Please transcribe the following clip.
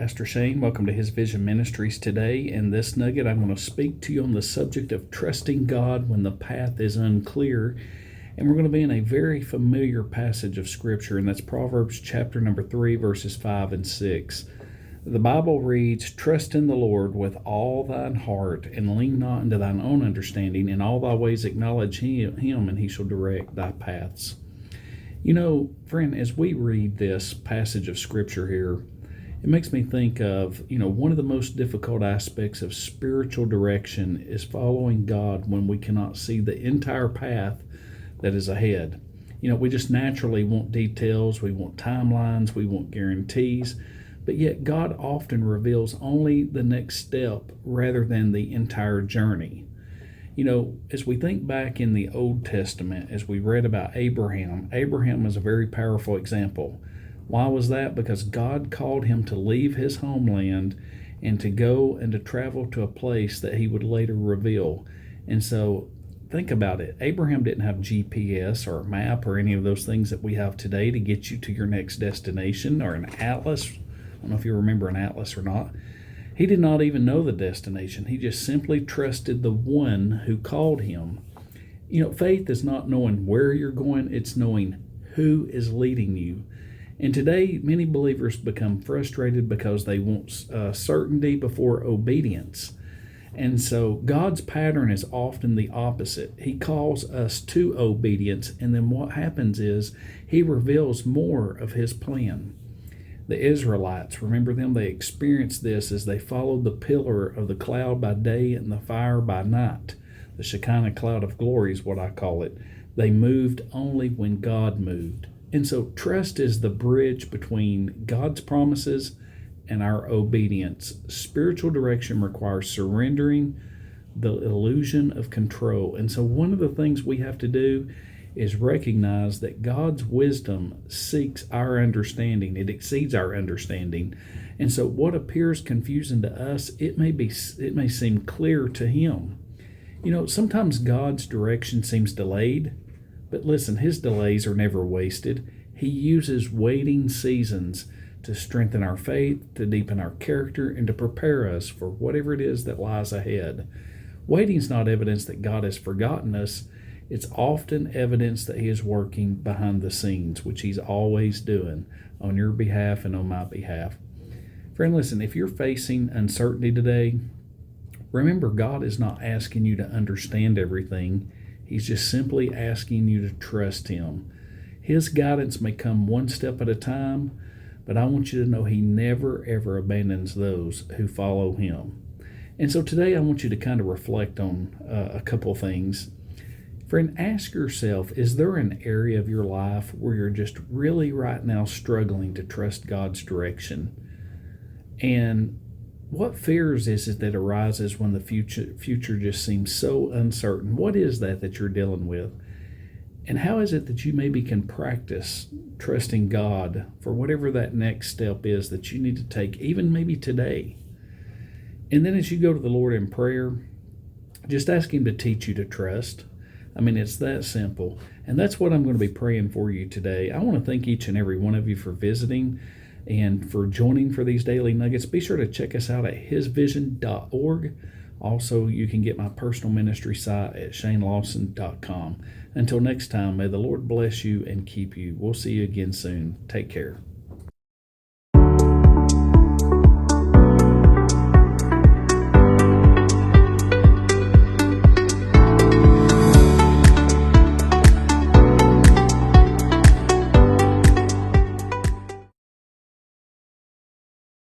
Pastor Shane. Welcome to His Vision Ministries today. In this nugget, I'm going to speak to you on the subject of trusting God when the path is unclear. And we're going to be in a very familiar passage of Scripture, and that's Proverbs chapter number 3, verses 5 and 6. The Bible reads, "Trust in the Lord with all thine heart, and lean not unto thine own understanding. In all thy ways acknowledge him, and he shall direct thy paths." You know, friend, as we read this passage of Scripture here, it makes me think of, one of the most difficult aspects of spiritual direction is following God when we cannot see the entire path that is ahead. We just naturally want details, we want timelines, we want guarantees, but yet God often reveals only the next step rather than the entire journey. As we think back in the Old Testament, as we read about Abraham was a very powerful example. Why was that? Because God called him to leave his homeland and to go and to travel to a place that he would later reveal. And so think about it. Abraham didn't have GPS or a map or any of those things that we have today to get you to your next destination, or an atlas. I don't know if you remember an atlas or not. He did not even know the destination. He just simply trusted the one who called him. Faith is not knowing where you're going, it's knowing who is leading you. And today, many believers become frustrated because they want certainty before obedience. And so God's pattern is often the opposite. He calls us to obedience, and then what happens is He reveals more of His plan. The Israelites, remember them? They experienced this as they followed the pillar of the cloud by day and the fire by night. The Shekinah cloud of glory is what I call it. They moved only when God moved. And so trust is the bridge between God's promises and our obedience. Spiritual direction requires surrendering the illusion of control. And so one of the things we have to do is recognize that God's wisdom seeks our understanding. It exceeds our understanding. And so what appears confusing to us, it may seem clear to Him. Sometimes God's direction seems delayed, but listen, His delays are never wasted. He uses waiting seasons to strengthen our faith, to deepen our character, and to prepare us for whatever it is that lies ahead. Waiting is not evidence that God has forgotten us. It's often evidence that He is working behind the scenes, which He's always doing on your behalf and on my behalf. Friend, listen, if you're facing uncertainty today, remember God is not asking you to understand everything. He's just simply asking you to trust Him. His guidance may come one step at a time, but I want you to know He never, ever abandons those who follow Him. And so today I want you to kind of reflect on a couple things. Friend, ask yourself, is there an area of your life where you're just really right now struggling to trust God's direction? And what fears is it that arises when the future just seems so uncertain? What is that you're dealing with? And how is it that you maybe can practice trusting God for whatever that next step is that you need to take, even maybe today? And then as you go to the Lord in prayer, just ask Him to teach you to trust. It's that simple. And that's what I'm going to be praying for you today. I want to thank each and every one of you for visiting and for joining for these daily nuggets. Be sure to check us out at hisvision.org. Also, you can get my personal ministry site at shanelawson.com. Until next time, may the Lord bless you and keep you. We'll see you again soon. Take care.